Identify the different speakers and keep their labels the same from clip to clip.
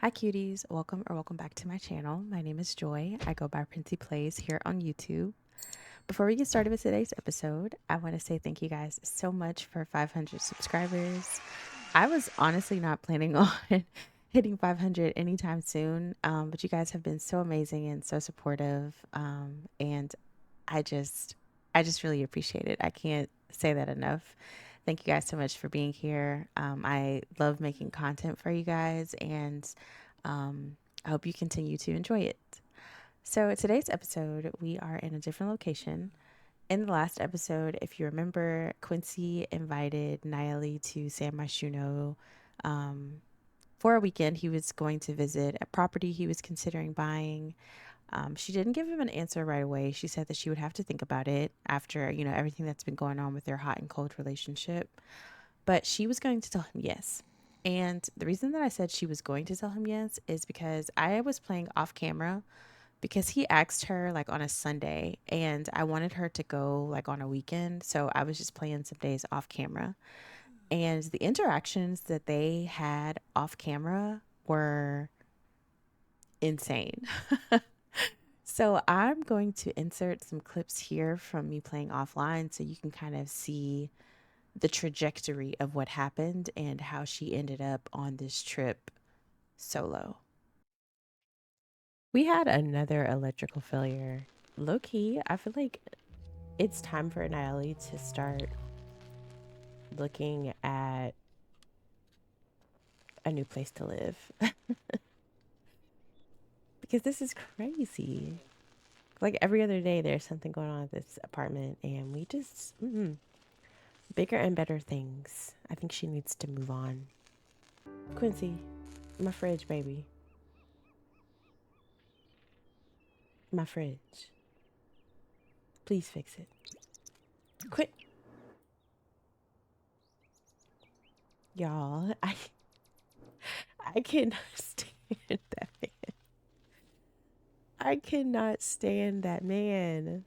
Speaker 1: Hi cuties, welcome back to my channel. My name is Joy. I go by Princey Plays here on YouTube. Before we get started with today's episode, I want to say thank you guys so much for 500 subscribers. I was honestly not planning on hitting 500 anytime soon, but you guys have been so amazing and so supportive, and I just, I just really appreciate it. I can't say that enough. Thank you guys so much for being here. I love making content for you guys, and I hope you continue to enjoy it. So, today's episode, we are in a different location. In the last episode, if you remember, Quincy invited Nayeli to San Myshuno for a weekend. He was going to visit a property he was considering buying. She didn't give him an answer right away. She said that she would have to think about it after, everything that's been going on with their hot and cold relationship. But she was going to tell him yes. And the reason that I said she was going to tell him yes is because I was playing off camera because he asked her like on a Sunday and I wanted her to go like on a weekend. So I was just playing some days off camera. And the interactions that they had off camera were insane. So I'm going to insert some clips here from me playing offline so you can kind of see the trajectory of what happened and how she ended up on this trip solo. We had another electrical failure. Low key, I feel like it's time for Nayeli to start looking at a new place to live because this is crazy. Like every other day, there's something going on at this apartment, and we just bigger and better things. I think she needs to move on. Quincy, my fridge, baby. My fridge. Please fix it. Quit. Y'all, I cannot stand that man. I cannot stand that man.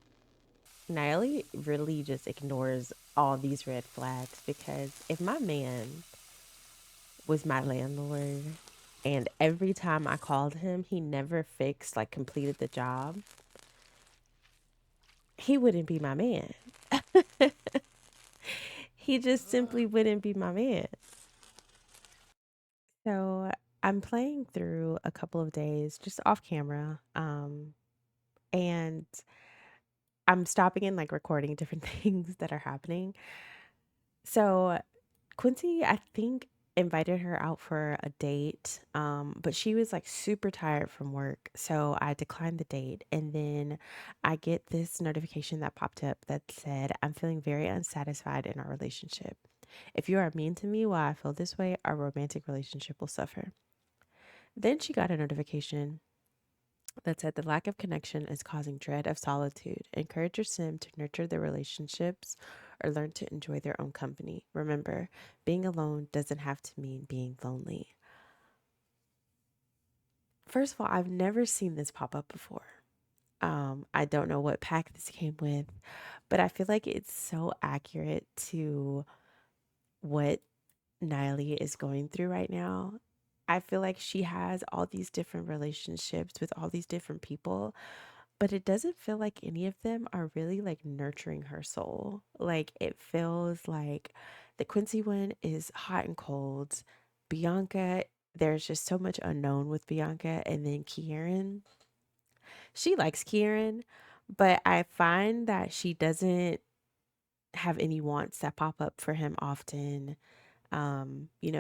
Speaker 1: Nayeli really just ignores all these red flags because if my man was my landlord and every time I called him, he never fixed, like completed the job, he wouldn't be my man. He just simply wouldn't be my man. So I'm playing through a couple of days just off camera. And I'm stopping and like recording different things that are happening. So Quincy, I think, invited her out for a date, but she was like super tired from work. So I declined the date. And then I get this notification that popped up that said, I'm feeling very unsatisfied in our relationship. If you are mean to me while I feel this way, our romantic relationship will suffer. Then she got a notification that said the lack of connection is causing dread of solitude. Encourage your sim to nurture their relationships or learn to enjoy their own company. Remember, being alone doesn't have to mean being lonely. First of all, I've never seen this pop up before. I don't know what pack this came with, but I feel like it's so accurate to what Nayeli is going through right now. I feel like she has all these different relationships with all these different people, but it doesn't feel like any of them are really like nurturing her soul. Like it feels like the Quincy one is hot and cold. Bianca, there's just so much unknown with Bianca. And then Kieran, she likes Kieran, but I find that she doesn't have any wants that pop up for him often.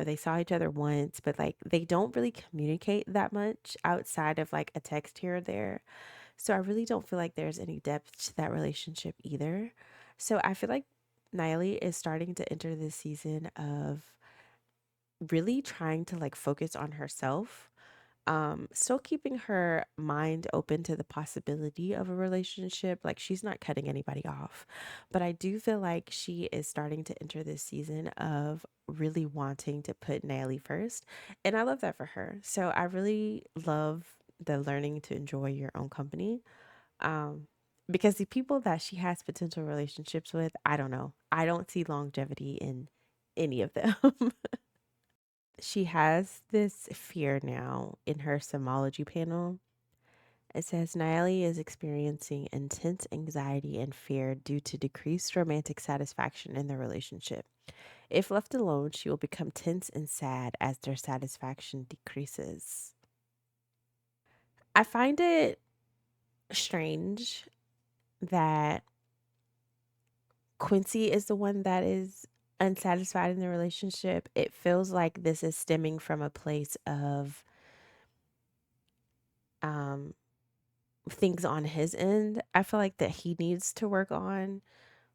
Speaker 1: They saw each other once, but like they don't really communicate that much outside of like a text here or there. So I really don't feel like there's any depth to that relationship either. So I feel like Nayeli is starting to enter this season of really trying to like focus on herself. Still keeping her mind open to the possibility of a relationship. Like she's not cutting anybody off. But I do feel like she is starting to enter this season of really wanting to put Nayeli first. And I love that for her. So I really love the learning to enjoy your own company. Um, because the people that she has potential relationships with, I don't know. I don't see longevity in any of them. She has this fear now in her Somology panel. It says Nayeli is experiencing intense anxiety and fear due to decreased romantic satisfaction in the relationship. If left alone, she will become tense and sad as their satisfaction decreases. I find it strange that Quincy is the one that is unsatisfied in the relationship. It feels like this is stemming from a place of um, things on his end. I feel like that he needs to work on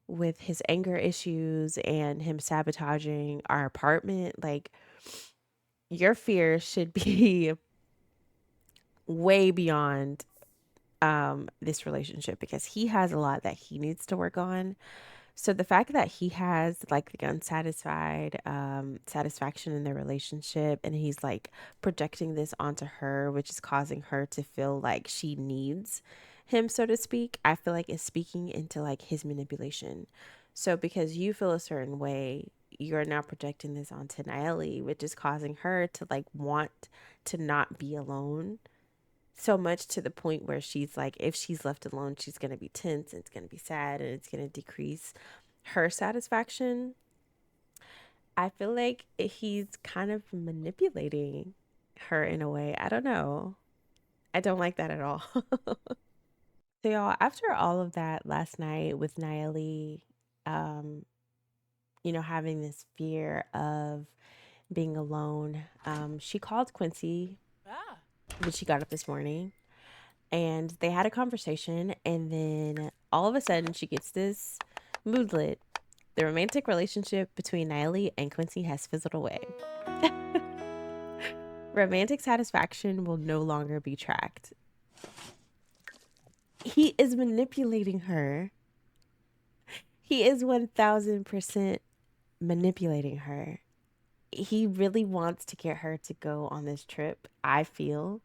Speaker 1: with his anger issues and him sabotaging our apartment. Like, your fear should be way beyond this relationship because he has a lot that he needs to work on. So the fact that he has like the unsatisfied satisfaction in their relationship and he's like projecting this onto her, which is causing her to feel like she needs him, so to speak, I feel like is speaking into like his manipulation. So because you feel a certain way, you're now projecting this onto Nayeli, which is causing her to like want to not be alone so much to the point where she's like, if she's left alone, she's going to be tense and it's going to be sad and it's going to decrease her satisfaction. I feel like he's kind of manipulating her in a way. I don't know. I don't like that at all. So, y'all, after all of that last night with Nayeli, um, having this fear of being alone, she called Quincy when she got up this morning and they had a conversation. And then all of a sudden, she gets this moodlet. The romantic relationship between Nayeli and Quincy has fizzled away. Romantic satisfaction will no longer be tracked. He is manipulating her. He is 1000% manipulating her. He really wants to get her to go on this trip, I feel.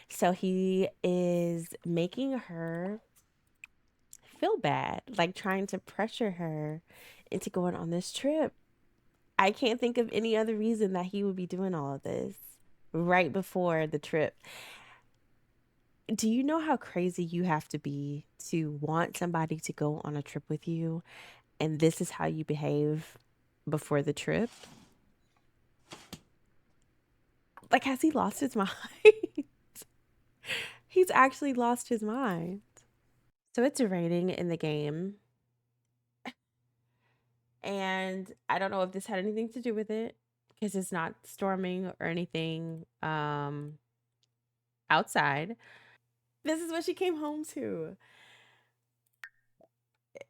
Speaker 1: So he is making her feel bad, like trying to pressure her into going on this trip. I can't think of any other reason that he would be doing all of this right before the trip. Do you know how crazy you have to be to want somebody to go on a trip with you and this is how you behave before the trip? Like, has he lost his mind? He's actually lost his mind. So it's raining in the game. And I don't know if this had anything to do with it because it's not storming or anything outside. This is what she came home to.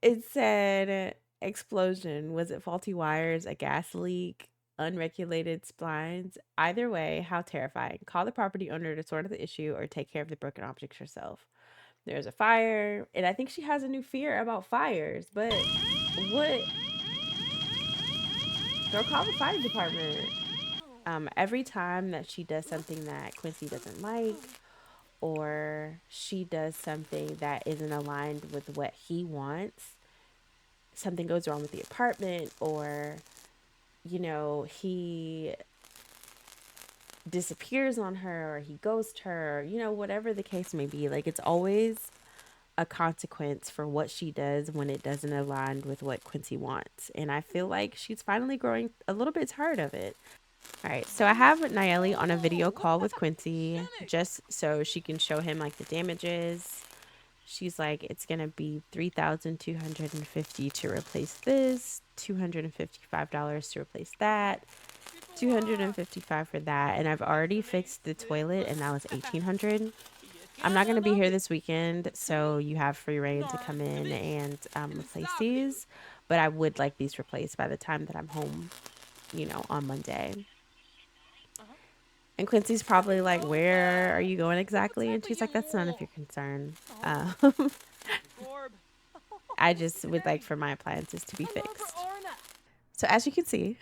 Speaker 1: It said explosion. Was it faulty wires, a gas leak, unregulated splines? Either way, how terrifying. Call the property owner to sort out the issue or take care of the broken objects yourself. There's a fire, and I think she has a new fear about fires, but what? Girl, call the fire department. Every time that she does something that Quincy doesn't like, or she does something that isn't aligned with what he wants, something goes wrong with the apartment, or he disappears on her or he ghosts her, whatever the case may be, like it's always a consequence for what she does when it doesn't align with what Quincy wants. And I feel like she's finally growing a little bit tired of it. All right, so I have Nayeli on a video call with Quincy just so she can show him like the damages. She's like, it's gonna be $3,250 to replace this, $255 to replace that, $255 for that, and I've already fixed the toilet, and that was $1,800. I'm not gonna be here this weekend, so you have free reign to come in and replace these. But I would like these replaced by the time that I'm home, on Monday. And Quincy's probably like, where are you going exactly? And she's like, that's none of your concern. I just would like for my appliances to be fixed. So as you can see,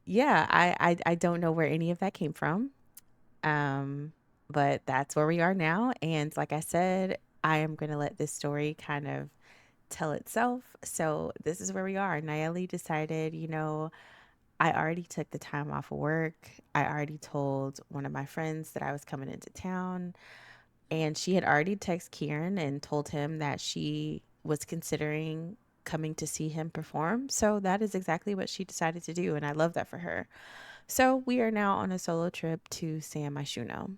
Speaker 1: yeah, I don't know where any of that came from. But that's where we are now. And like I said, I am going to let this story kind of tell itself. So this is where we are. Nayeli decided, I already took the time off of work. I already told one of my friends that I was coming into town, and she had already texted Kieran and told him that she was considering coming to see him perform. So that is exactly what she decided to do, and I love that for her. So we are now on a solo trip to San Myshuno.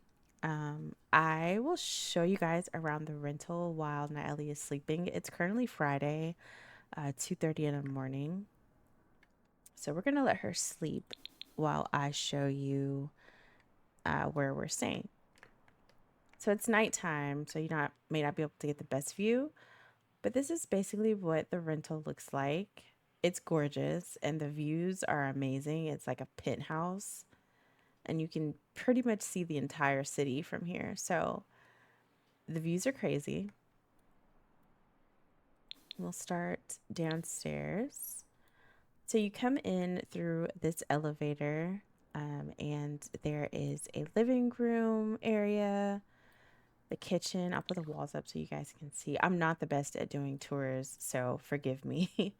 Speaker 1: I will show you guys around the rental while Nayeli is sleeping. It's currently Friday, 2:30 in the morning. So we're gonna let her sleep while I show you where we're staying. So it's nighttime, so you not may not be able to get the best view, but this is basically what the rental looks like. It's gorgeous and the views are amazing. It's like a penthouse and you can pretty much see the entire city from here. So the views are crazy. We'll start downstairs. So you come in through this elevator, and there is a living room area, the kitchen. I'll put the walls up so you guys can see. I'm not the best at doing tours, so forgive me.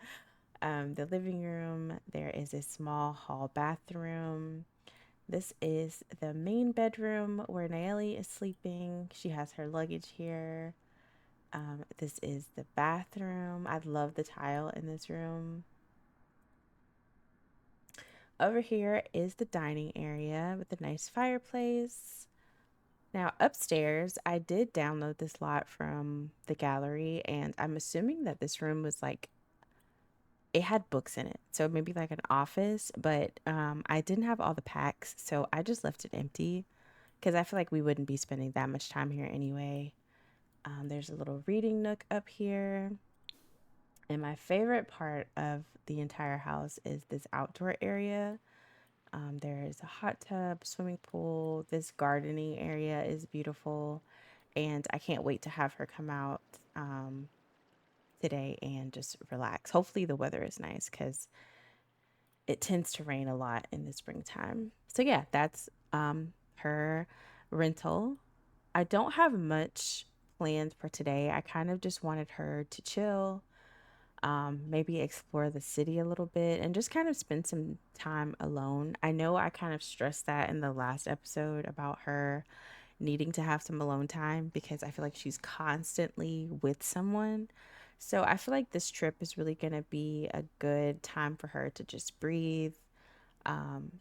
Speaker 1: The living room, there is a small hall bathroom. This is the main bedroom where Nayeli is sleeping. She has her luggage here. This is the bathroom. I love the tile in this room. Over here is the dining area with a nice fireplace. Now, upstairs, I did download this lot from the gallery, and I'm assuming that this room was like, it had books in it. So maybe like an office, but I didn't have all the packs, so I just left it empty because I feel like we wouldn't be spending that much time here anyway. There's a little reading nook up here. And my favorite part of the entire house is this outdoor area. There is a hot tub, swimming pool. This gardening area is beautiful. And I can't wait to have her come out today and just relax. Hopefully, the weather is nice because it tends to rain a lot in the springtime. So, yeah, that's her rental. I don't have much planned for today. I kind of just wanted her to chill, maybe explore the city a little bit, and just kind of spend some time alone. I know I kind of stressed that in the last episode about her needing to have some alone time because I feel like she's constantly with someone. So I feel like this trip is really going to be a good time for her to just breathe, um,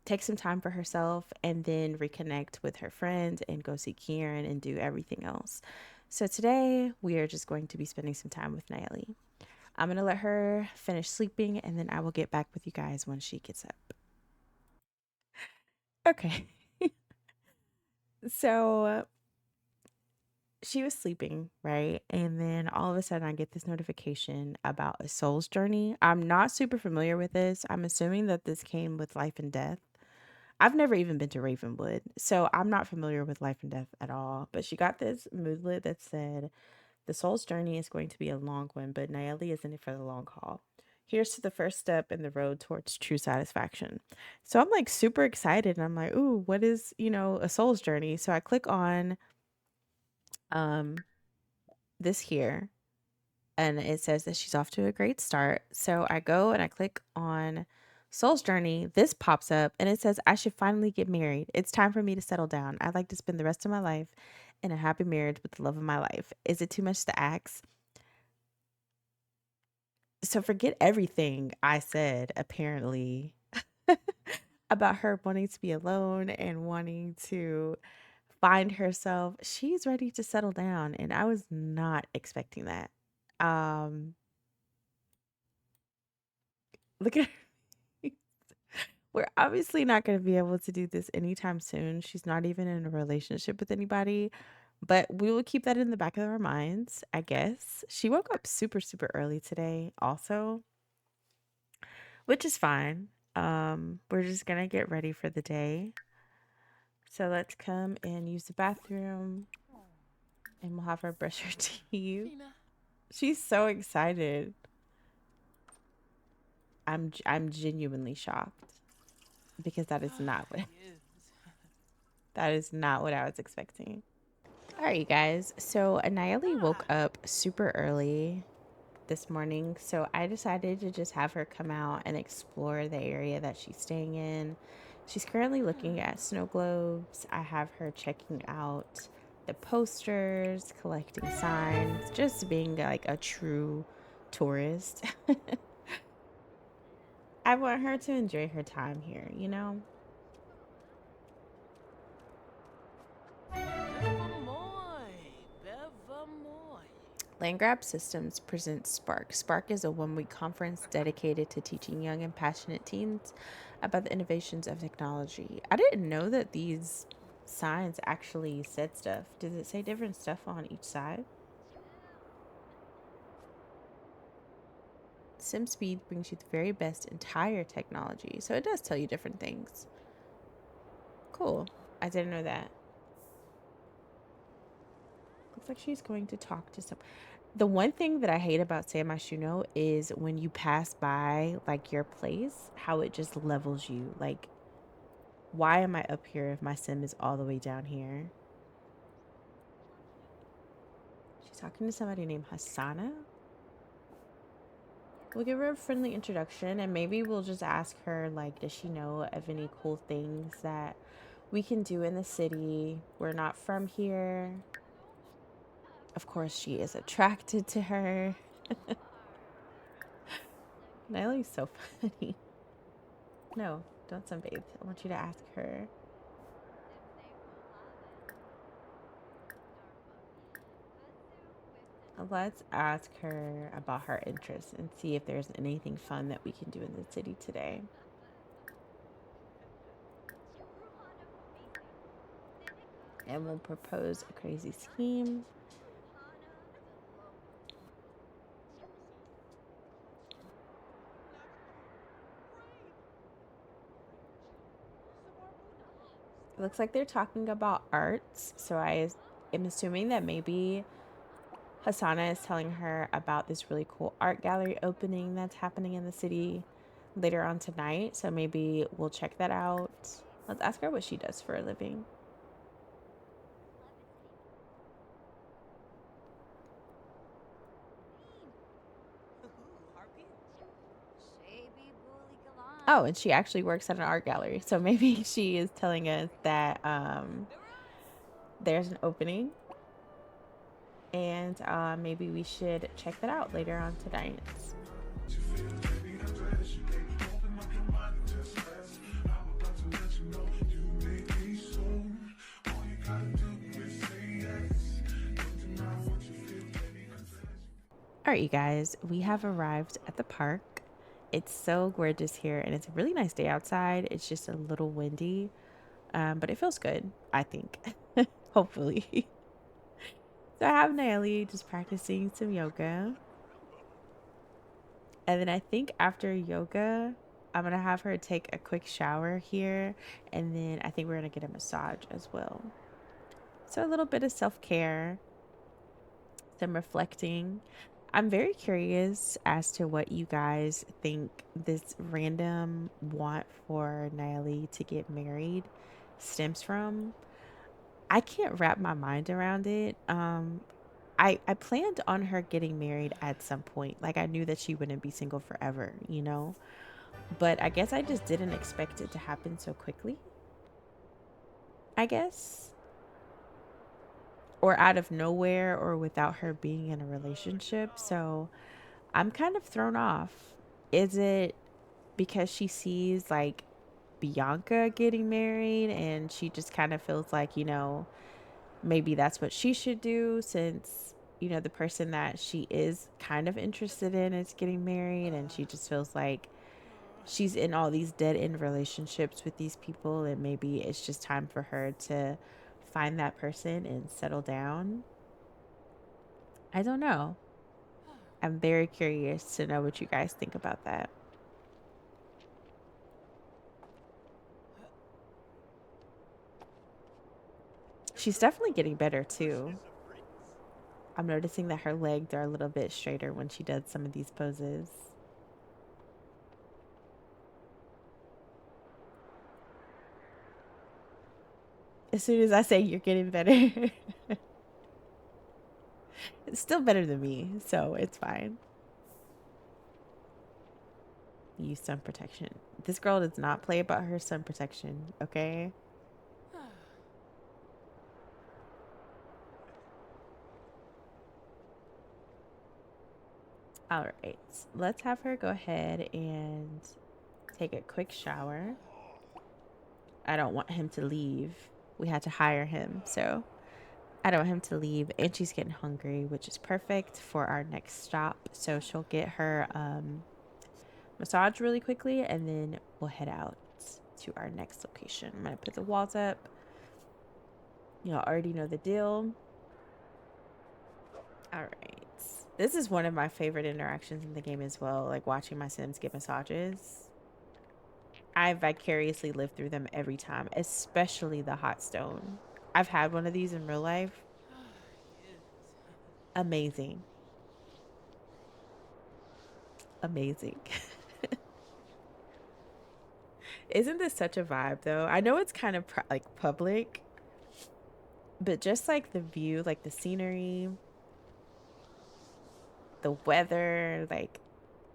Speaker 1: take some time for herself, and then reconnect with her friends and go see Kieran and do everything else. So today we are just going to be spending some time with Nayeli. I'm going to let her finish sleeping and then I will get back with you guys when she gets up. Okay. So she was sleeping, right? And then all of a sudden I get this notification about a soul's journey. I'm not super familiar with this. I'm assuming that this came with life and death. I've never even been to Ravenwood, so I'm not familiar with life and death at all. But she got this moodlet that said, the soul's journey is going to be a long one, but Nayeli is in it for the long haul. Here's to the first step in the road towards true satisfaction. So I'm like super excited and I'm like, ooh, what is, a soul's journey? So I click on um this here and it says that she's off to a great start. So I go and I click on Soul's Journey. This pops up and it says I should finally get married. It's time for me to settle down. I'd like to spend the rest of my life in a happy marriage with the love of my life. Is it too much to ask? So forget everything I said, apparently, about her wanting to be alone and wanting to find herself. She's ready to settle down, and I was not expecting that. Um, Look at her. We're obviously not going to be able to do this anytime soon. She's not even in a relationship with anybody, but we will keep that in the back of our minds, I guess. She woke up super, super early today, also, which is fine. We're just gonna get ready for the day. So let's come and use the bathroom and we'll have her brush her teeth. She's so excited. I'm genuinely shocked because that is not what I was expecting. All right, you guys. So Nayeli woke up super early this morning, so I decided to just have her come out and explore the area that she's staying in. She's currently looking at snow globes. I have her checking out the posters, collecting signs, just being like a true tourist. I want her to enjoy her time here, you know? Land Grab Systems presents Spark. Spark is a 1 week conference dedicated to teaching young and passionate teens about the innovations of technology. I didn't know that these signs actually said stuff. Does it say different stuff on each side? SimSpeed brings you the very best entire technology, so it does tell you different things. Cool. I didn't know that. Looks like she's going to talk to some. The one thing that I hate about San Myshuno is when you pass by like your place, how it just levels you. Like, why am I up here if my sim is all the way down here? She's talking to somebody named Hasana. We'll give her a friendly introduction and maybe we'll just ask her, like, does she know of any cool things that we can do in the city? We're not from here. Of course, she is attracted to her. Nayeli's so funny. No, don't sunbathe. I want you to ask her. Let's ask her about her interests and see if there's anything fun that we can do in the city today. And we'll propose a crazy scheme. It looks like they're talking about arts, so I am assuming that maybe Hasana is telling her about this really cool art gallery opening that's happening in the city later on tonight. So maybe we'll check that out. Let's ask her what she does for a living. Oh, and she actually works at an art gallery. So maybe she is telling us that there's an opening. And maybe we should check that out later on tonight. All right, you guys, we have arrived at the park. It's so gorgeous here and it's a really nice day outside. It's just a little windy, but it feels good, I think. Hopefully. So I have Nayeli just practicing some yoga. And then I think after yoga, I'm going to have her take a quick shower here. And then I think we're going to get a massage as well. So a little bit of self-care, some reflecting. I'm very curious as to what you guys think this random want for Nayeli to get married stems from. I can't wrap my mind around it. I planned on her getting married at some point. Like, I knew that she wouldn't be single forever, you know? But I guess I just didn't expect it to happen so quickly, I guess. Or out of nowhere or without her being in a relationship. So I'm kind of thrown off. Is it because she sees like Bianca getting married and she just kind of feels like, you know, maybe that's what she should do since, you know, the person that she is kind of interested in is getting married and she just feels like she's in all these dead end relationships with these people and maybe it's just time for her to find that person and settle down. I don't know. I'm very curious to know what you guys think about that. She's definitely getting better too. I'm noticing that her legs are a little bit straighter when she does some of these poses. As soon as I say you're getting better, it's still better than me, so it's fine. use sun protection. This girl does not play about her sun protection, okay? All right, let's have her go ahead and take a quick shower. I don't want him to leave. We had to hire him, so I don't want him to leave. And she's getting hungry, which is perfect for our next stop. So she'll get her massage really quickly, and then we'll head out to our next location. I'm gonna put the walls up. Y'all already know the deal. All right. This is one of my favorite interactions in the game as well, like watching my Sims get massages. I vicariously live through them every time, especially the hot stone. I've had one of these in real life. Amazing. Amazing. Isn't this such a vibe though? I know it's kind of like public, but just like the view, like the scenery, the weather, like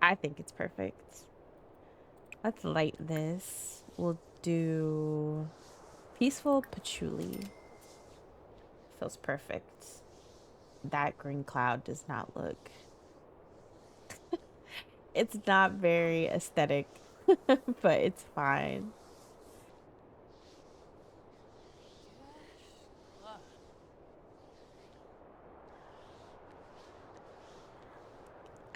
Speaker 1: I think it's perfect. Let's light this. We'll do peaceful patchouli. Feels perfect. That green cloud does not look. It's not very aesthetic, but it's fine.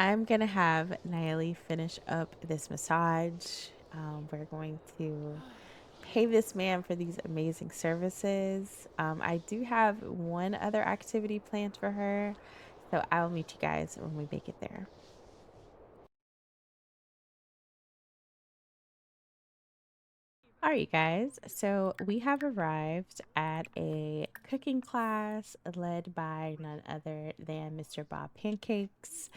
Speaker 1: I'm gonna have Nayeli finish up this massage. We're going to pay this man for these amazing services. I do have one other activity planned for her, so I'll meet you guys when we make it there. All right, guys, so we have arrived at a cooking class led by none other than Mr. Bob Pancakes.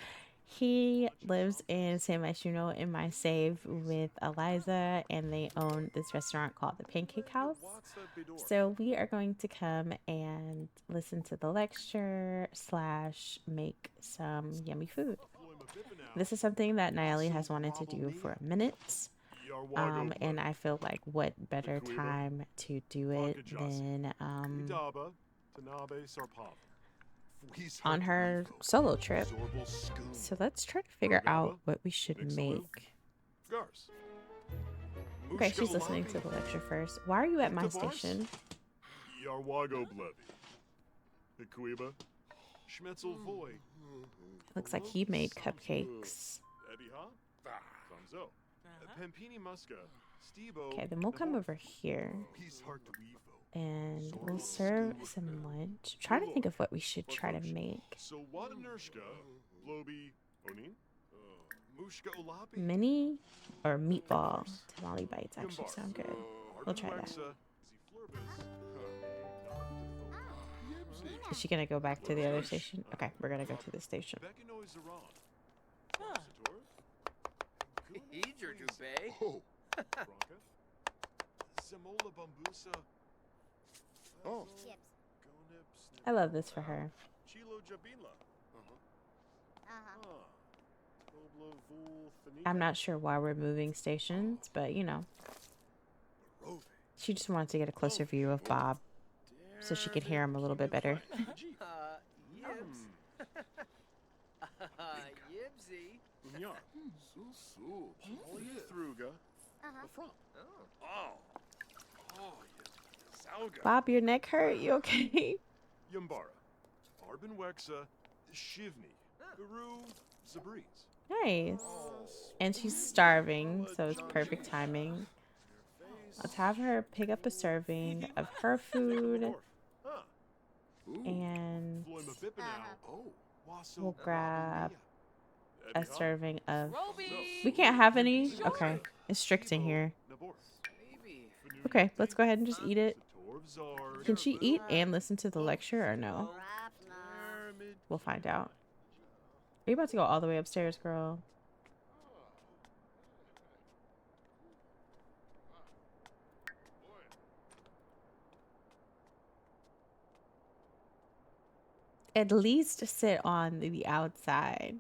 Speaker 1: He lives in San Myshuno in my save with Eliza, and they own this restaurant called the Pancake House. So we are going to come and listen to the lecture slash make some yummy food. This is something that Nayeli has wanted to do for a minute. And I feel like what better time to do it than on her solo trip. So let's try to figure out what we should make. Okay, she's listening to the lecture first. Why are you at my station? Looks like he made cupcakes. Okay, then we'll come over here and we'll serve some lunch. I'm trying to think of what we should try to make. Mini or meatball tamale bites actually sound good. We'll try that. Is she gonna go back to the other station? Okay, we're gonna go to the station. I love this for her. I'm not sure why we're moving stations, but you know. She just wanted to get a closer view of Bob so she could hear him a little bit better. Bob, your neck hurt? You okay? Nice. And she's starving, so it's perfect timing. Let's have her pick up a serving of her food. And we'll grab a serving of... We can't have any? Okay. It's strict in here. Okay, let's go ahead and just eat it. Can she eat and listen to the lecture or no? We'll find out. Are you about to go all the way upstairs, girl? At least sit on the outside.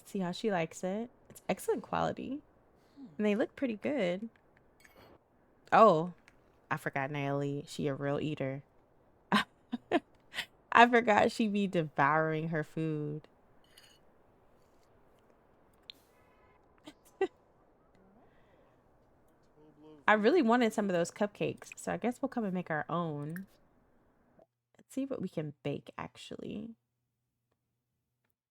Speaker 1: See how she likes it. It's excellent quality. And they look pretty good. Oh, I forgot Nayeli. She a real eater. I forgot she be devouring her food. I really wanted some of those cupcakes, so I guess we'll come and make our own. Let's see what we can bake actually.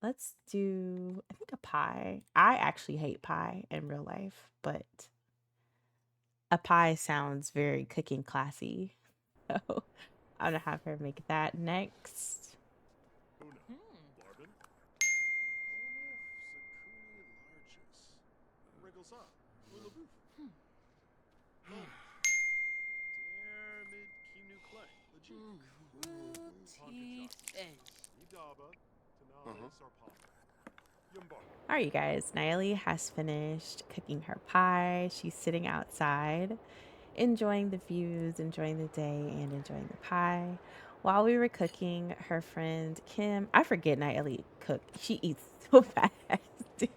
Speaker 1: Let's do, I think, a pie. I actually hate pie in real life, but a pie sounds very cooking classy. So I'm gonna have her make that next. All right, you guys, Nayeli has finished cooking her pie. She's sitting outside, enjoying the views, enjoying the day, and enjoying the pie. While we were cooking, her friend Kim, I forget Nayeli cooked. She eats so fast, dude.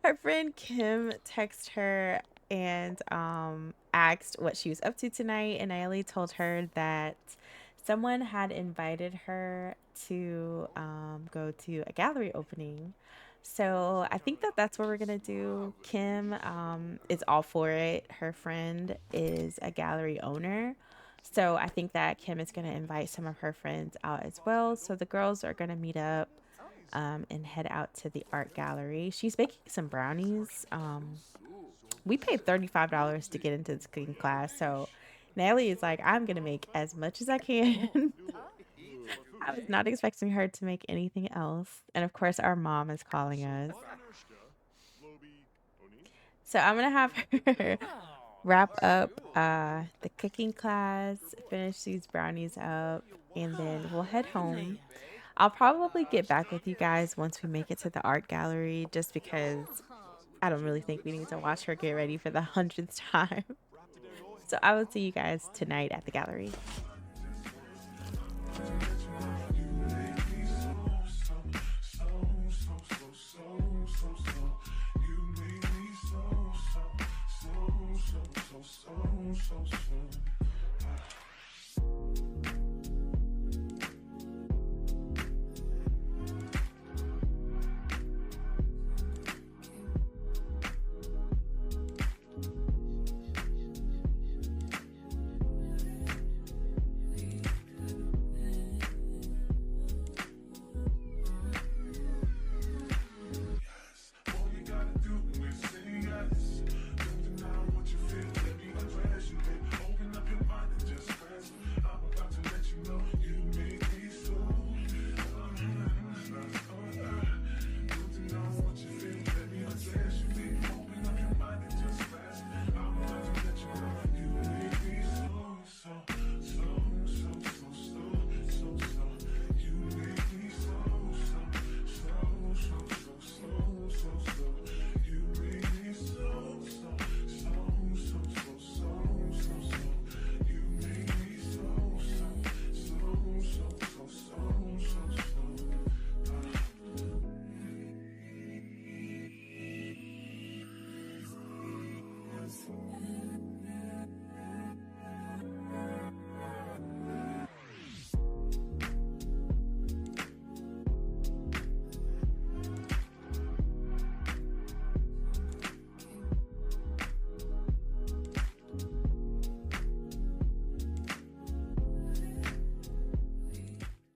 Speaker 1: Her friend Kim texted her and asked what she was up to tonight, and Nayeli told her that someone had invited her to go to a gallery opening. So I think that that's what we're gonna do. Kim is all for it. Her friend is a gallery owner. So I think that Kim is going to invite some of her friends out as well. So the girls are going to meet up and head out to the art gallery. She's baking some brownies. We paid $35 to get into this cooking class. So Nelly is like, I'm going to make as much as I can. I was not expecting her to make anything else. And of course, our mom is calling us. So I'm going to have her wrap up the cooking class, finish these brownies up, and then we'll head home. I'll probably get back with you guys once we make it to the art gallery, just because I don't really think we need to watch her get ready for the 100th time. So I will see you guys tonight at the gallery.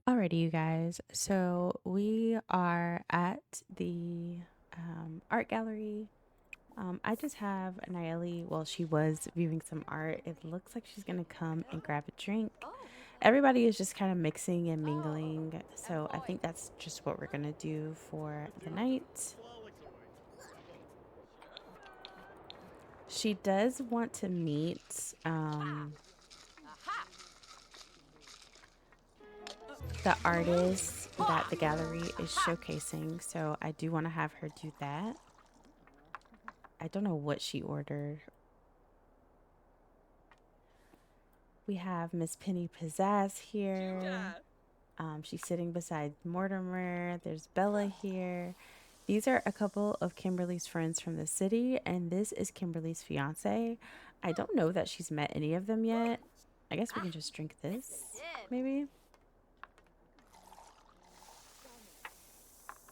Speaker 1: Alrighty, you guys. So we are at the art gallery. I just have Nayeli. Well, she was viewing some art. It looks like she's gonna come and grab a drink. Everybody is just kind of mixing and mingling. So I think that's just what we're gonna do for the night. She does want to meet the artist that the gallery is showcasing. So I do want to have her do that. I don't know what she ordered. We have Miss Penny Pizzazz here. She's sitting beside Mortimer. There's Bella here. These are a couple of Kimberly's friends from the city, and this is Kimberly's fiance. I don't know that she's met any of them yet. I guess we can just drink this, maybe.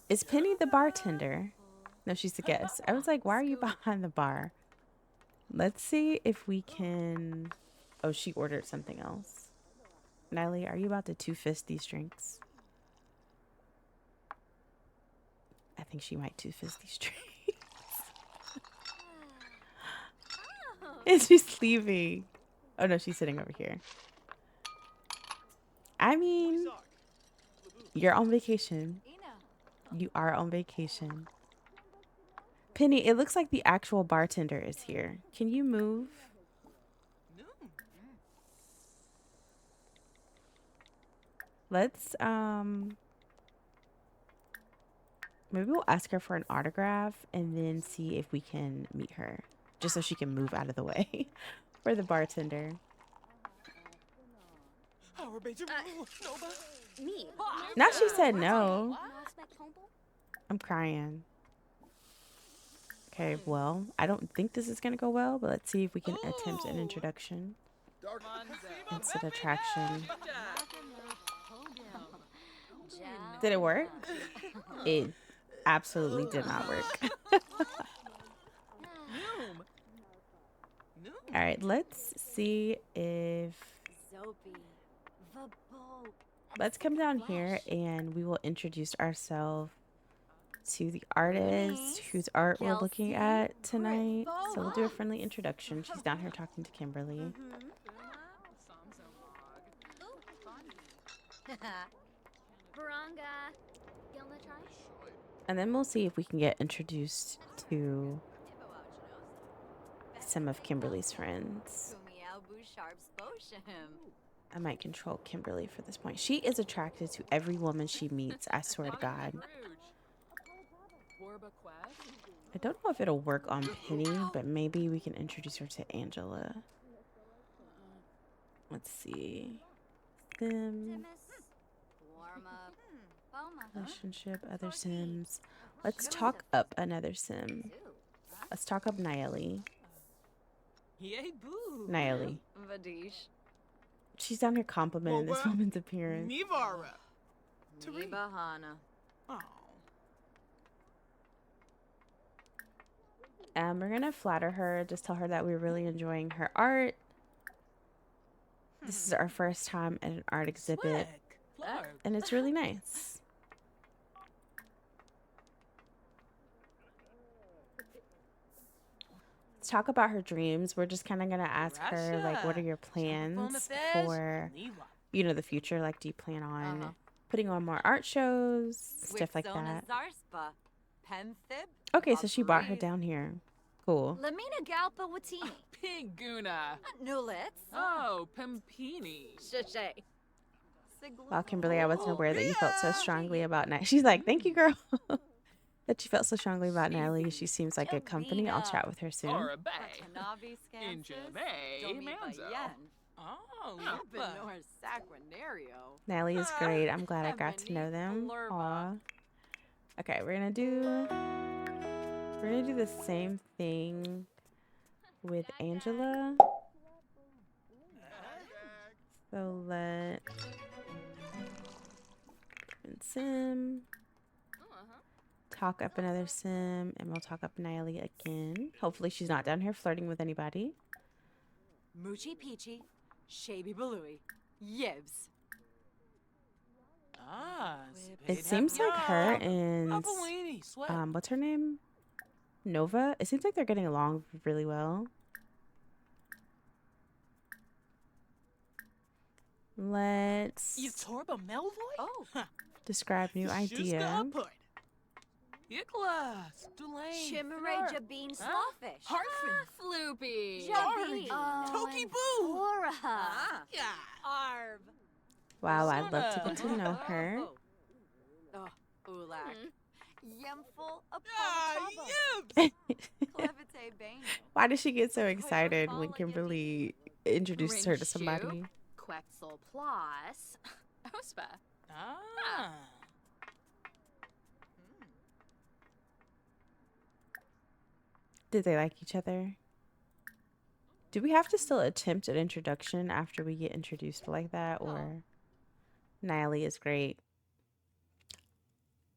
Speaker 1: Is Penny the bartender? No, she's the guest. I was like, why are you behind the bar? Let's see if we can... Oh, she ordered something else. Nayeli, are you about to two-fist these drinks? I think she might two-fist these drinks. And she's leaving. Oh, no, she's sitting over here. I mean, you're on vacation. You are on vacation. Penny, it looks like the actual bartender is here. Can you move? Let's, maybe we'll ask her for an autograph and then see if we can meet her. Just so she can move out of the way for the bartender. Now she said no. I'm crying. Okay, well, I don't think this is going to go well, but let's see if we can attempt an introduction. Instant attraction. Did it work? It absolutely did not work. All right, let's see if... Let's come down here and we will introduce ourselves to the artist whose art we're looking at tonight. So we'll do a friendly introduction. She's down here talking to Kimberly. And then we'll see if we can get introduced to some of Kimberly's friends. I might control Kimberly for this point. She is attracted to every woman she meets, I swear to God. I don't know if it'll work on Penny, but maybe we can introduce her to Angela. Let's see. Sim. Relationship, other Sims. Let's talk up another Sim. Let's talk up Nayeli. Nayeli. She's down here complimenting this woman's appearance. We're gonna flatter her, just tell her that we're really enjoying her art. This is our first time at an art exhibit, and it's really nice. Let's talk about her dreams. We're just kind of gonna ask her, like, what are your plans for, you know, the future? Like, do you plan on putting on more art shows, stuff like that? Okay, so she brought her down here. Cool.
Speaker 2: Lamina Galpa Watini.
Speaker 3: Piguna.
Speaker 2: Nulets.
Speaker 3: Oh, Pimpini.
Speaker 2: Shay.
Speaker 1: Wow, Kimberly, I wasn't aware that you felt so strongly about Nayeli. She's like, thank you, girl. That you felt so strongly about Nayeli. She seems like good company. I'll chat with her soon.
Speaker 3: Or a bay. Oh,
Speaker 1: Nayeli is great. I'm glad I got to know them. Aw. Okay, we're gonna do the same thing with Angela. So let Sim talk up another Sim, and we'll talk up Nayeli again. Hopefully she's not down here flirting with anybody.
Speaker 2: Moochie Peachy. Shaby Balooey. Yibs.
Speaker 1: It seems like her and what's her name? Nova. It seems like they're getting along really well. Let's describe new idea.
Speaker 2: Chimeraja Bean Slawfish.
Speaker 3: Floopy.
Speaker 2: Jabi.
Speaker 3: Toki Boo.
Speaker 2: Aura. Arb.
Speaker 1: Wow, I'd love to get to know her.
Speaker 2: Ulak. Yemful
Speaker 1: Why does she get so excited when Kimberly introduces her to somebody?
Speaker 2: Quetzal Plus. Ospa.
Speaker 1: Did they like each other? Do we have to still attempt an introduction after we get introduced like that, or Nayeli is great?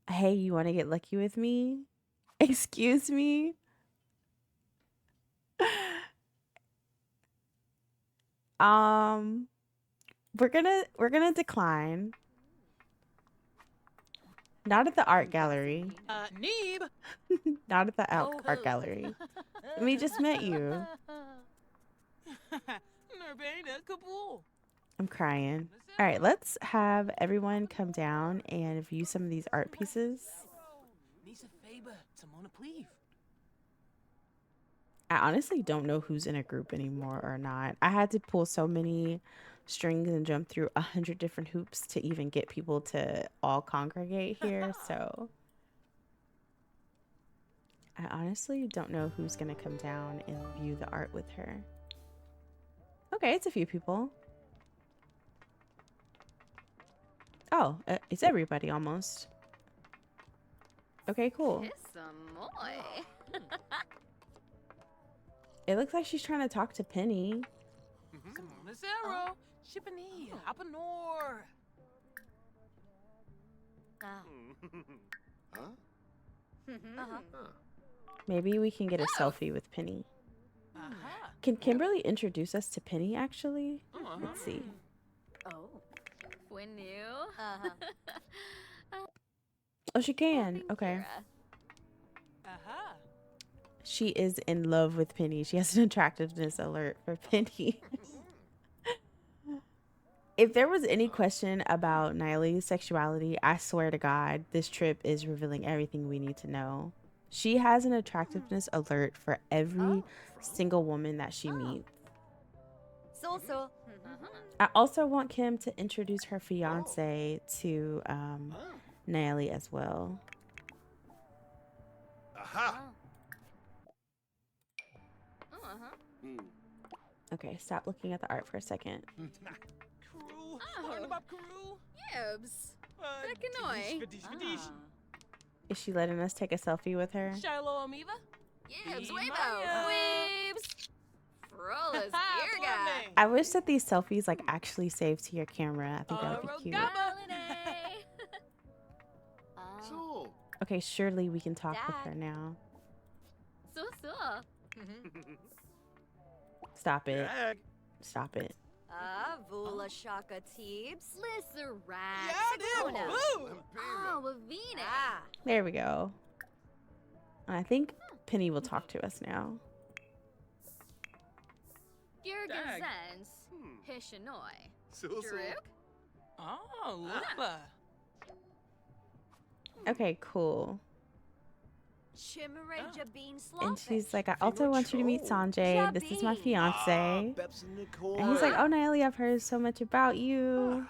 Speaker 1: Hey, you want to get lucky with me? Excuse me? We're gonna decline. Not at the art gallery.
Speaker 3: Neeb.
Speaker 1: Not at the art gallery. We just met you.
Speaker 3: Nervena Kabul.
Speaker 1: I'm crying. All right, let's have everyone come down and view some of these art pieces.
Speaker 3: Nisa Faber, Timona Pleave.
Speaker 1: I honestly don't know who's in a group anymore or not. I had to pull so many strings and jump through 100 different hoops to even get people to all congregate here. So I honestly don't know who's going to come down and view the art with her. Okay, it's a few people. Oh, it's everybody almost. Okay, cool. It looks like she's trying to talk to Penny.
Speaker 3: Simona Zero. Shippany. Hapanor.
Speaker 1: Maybe we can get a selfie with Penny. Can Kimberly introduce us to Penny, actually? Let's see. Oh, she can. Okay. She is in love with Penny. She has an attractiveness alert for Penny. If there was any question about Nayeli's sexuality, I swear to God, this trip is revealing everything we need to know. She has an attractiveness alert for every single woman that she meets. I also want Kim to introduce her fiance to Nayeli as well. Okay, stop looking at the art for a second. Is she letting us take a selfie with her?
Speaker 3: Shiloh Amiva.
Speaker 1: I wish that these selfies like actually save to your camera. I think that would be cute. Okay, surely we can talk with her now. Stop it. Stop it.
Speaker 2: Vula Shaka Teebs.
Speaker 1: There we go. I think Penny will talk to us now.
Speaker 3: Oh, Lupa.
Speaker 1: Okay, cool.
Speaker 2: And
Speaker 1: And she's like, I also want you to meet Sanjay. This is my fiance. And he's like, oh, Nayeli, I've heard so much about you.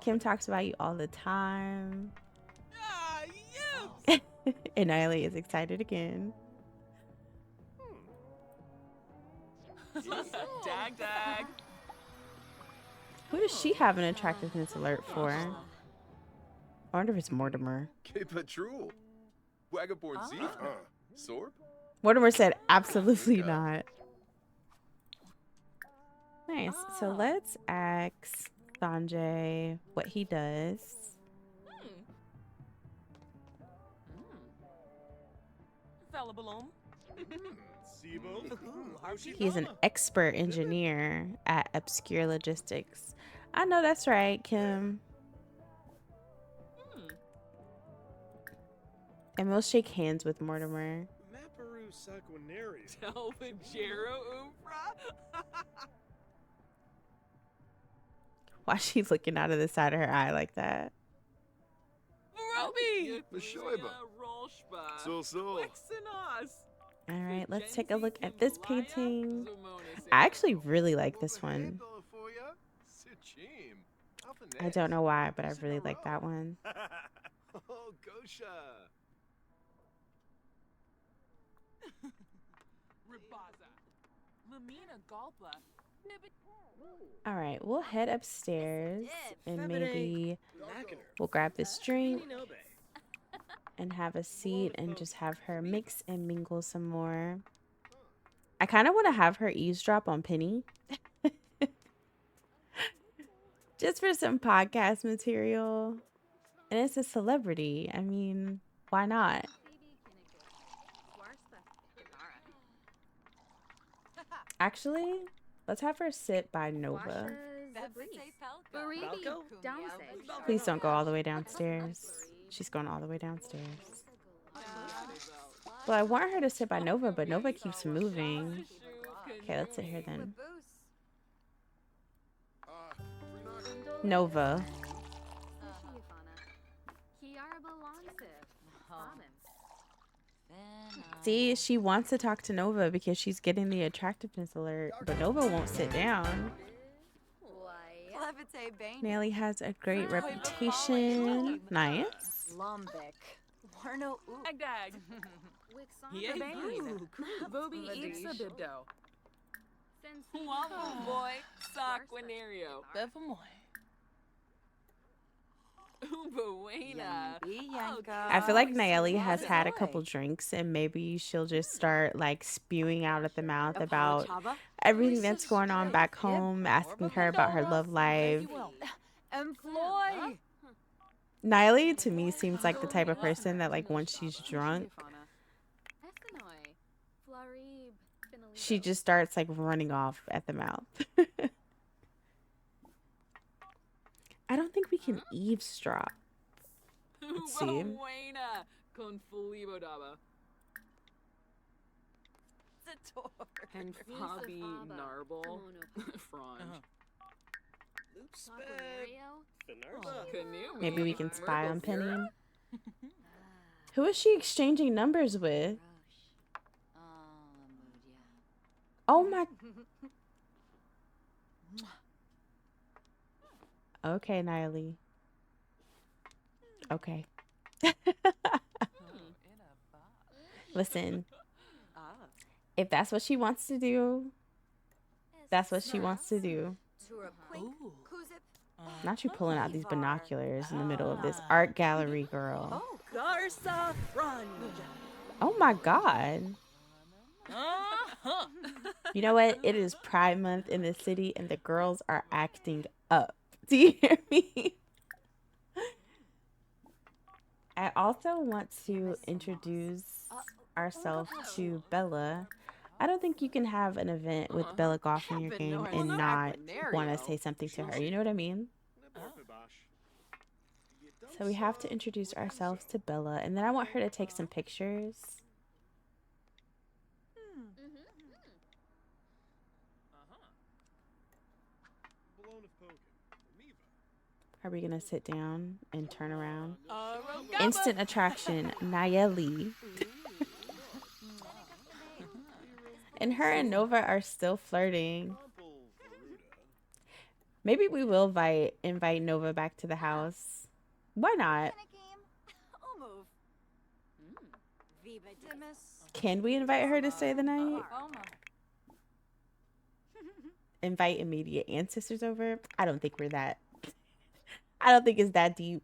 Speaker 1: Kim talks about you all the time. And Nayeli is excited again.
Speaker 3: Dag dag.
Speaker 1: Who does she have an attractiveness alert for? I wonder if it's Mortimer.
Speaker 4: Patrol. Wagaborn Zeke. Sorb?
Speaker 1: Mortimer said absolutely not. Nice. So let's ask Sanjay what he does. He's an expert engineer at Obscure Logistics. I know that's right, Kim. And we'll shake hands with Mortimer. Why is she looking out of the side of her eye like that? All right, let's take a look at this painting. I actually really like this one. I don't know why, but I really like that one. All right, we'll head upstairs and maybe we'll grab this drink and have a seat and just have her mix and mingle some more. I kind of want to have her eavesdrop on Penny. Just for some podcast material. And it's a celebrity. I mean, why not? Actually, let's have her sit by Nova. Please don't go all the way downstairs. She's going all the way downstairs. Well, I want her to sit by Nova, but Nova keeps moving. Okay, let's sit here then. Nova. See, she wants to talk to Nova because she's getting the attractiveness alert, but Nova won't sit down. Nayeli has a great reputation. Nice.
Speaker 3: Dag. Yeah, Booby Ipsa Waffle boy, Saquinario. Bevamoy. Ubawana.
Speaker 1: I feel like Nayeli has had a couple drinks and maybe she'll just start like spewing out at the mouth about everything that's going on back home, asking her about her love life. Nayeli to me seems like the type of person that like once she's drunk, she just starts like running off at the mouth. I don't think we can eavesdrop. Let's see.
Speaker 3: And Fabi Narble. Franj.
Speaker 1: Maybe we can spy on Penny. Who is she exchanging numbers with? Oh my. Okay, Nayeli. Okay. Listen. If that's what she wants to do, that's what she wants to do. Not you pulling out these binoculars in the middle of this art gallery, girl. Oh my God. You know what? It is Pride Month in the city and the girls are acting up. Do you hear me? I also want to introduce ourselves to Bella. I don't think you can have an event with Bella Goff in your game and not want to say something to her. You know what I mean? So we have to introduce ourselves to Bella, and then I want her to take some pictures. Are we going to sit down and turn around? Instant attraction, Nayeli. And her and Nova are still flirting. Maybe we will invite Nova back to the house. Why not? Can we invite her to stay the night? Invite immediate ancestors over? I don't think we're that. I don't think it's that deep.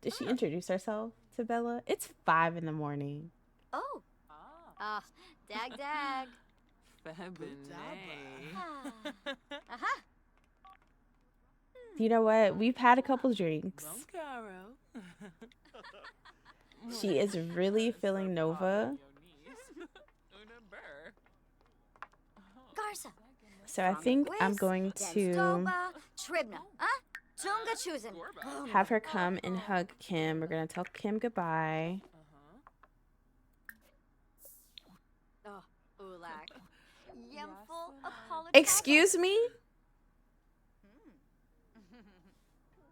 Speaker 1: Did she introduce herself to Bella? It's 5 in the morning.
Speaker 2: Dag.
Speaker 1: You know what? We've had a couple drinks. She is really feeling Nova. So I think I'm going to have her come and hug Kim. We're going to tell Kim goodbye. Excuse me?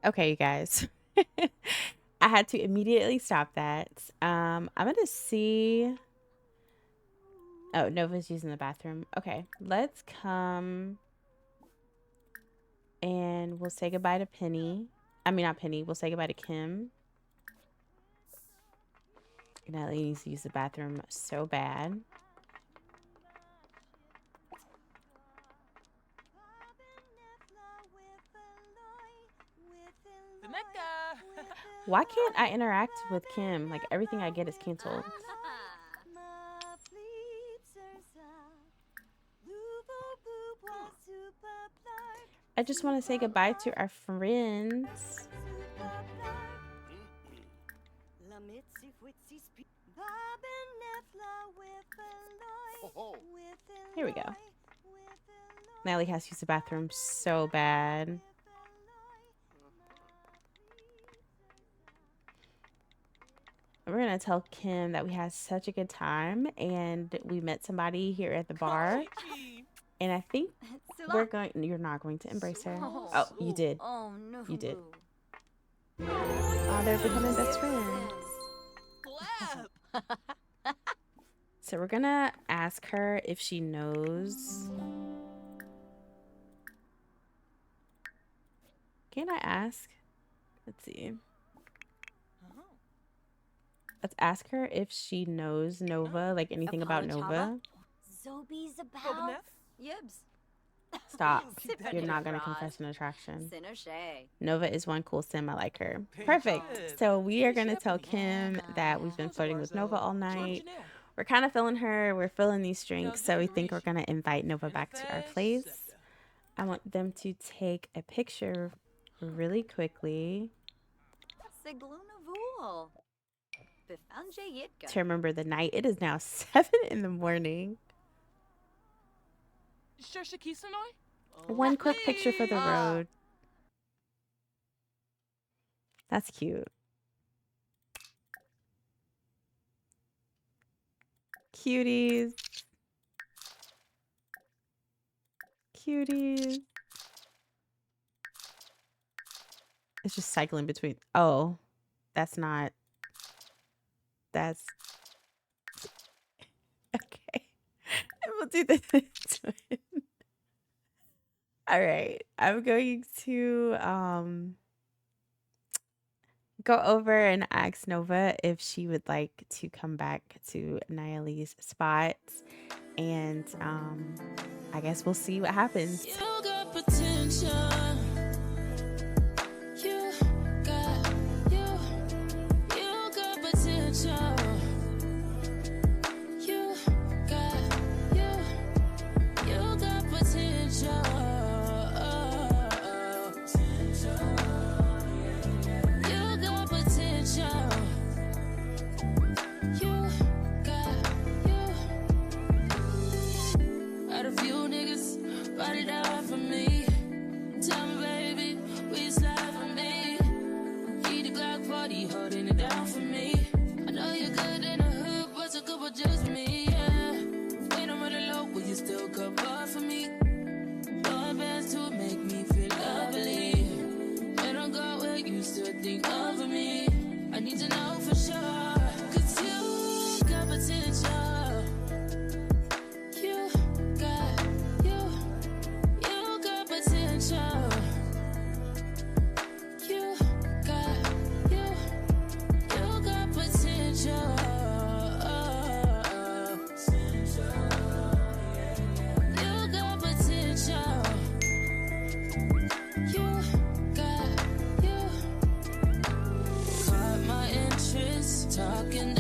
Speaker 1: Okay, you guys. I had to immediately stop that. I'm going to see. Oh, Nova's using the bathroom. Okay, let's come and we'll say goodbye to Penny. I mean, not Penny. We'll say goodbye to Kim. Natalie needs to use the bathroom so bad. Why can't I interact with Kim? Like, everything I get is canceled. I just want to say goodbye to our friends. Here we go. Nayeli has to use the bathroom so bad. We're going to tell Kim that we had such a good time and we met somebody here at the bar. And I think we're going... You're not going to embrace her. Oh, you did.
Speaker 2: Oh, no.
Speaker 1: You did. Oh, they're becoming best friends. So we're going to ask her if she knows... Can I ask? Let's see. Let's ask her if she knows Nova, like anything about Nova.
Speaker 2: Zobi's about Yibs.
Speaker 1: Stop. You're not going to confess an attraction. Nova is one cool sim. I like her. Perfect. So we are going to tell Kim that we've been flirting with Nova all night. We're kind of feeling her. We're feeling these drinks. So we think we're going to invite Nova back to our place. I want them to take a picture really quickly to remember the night. It is now 7 in the morning. One quick picture for the road. That's cute. Cuties. Cuties. It's just cycling between. Oh, that's not. That's. Okay. We'll do this one. All right. I'm going to go over and ask Nova if she would like to come back to Nayeli's spot. And I guess we'll see what happens.
Speaker 5: You got potential. You got potential. You got potential. You got potential. Had a few niggas body down for me. Tell me, baby, will you slide for me? Keep the Glock party holding it down for me. I know you're good in the hood, but a couple just for me, yeah. When I'm running low, will you still cover for me? Blowing bands to make me feel lovely. When I go where you still think of me. I need to know for sure, 'cause you got potential. You got potential. You got potential. You got potential. You caught my interest, talking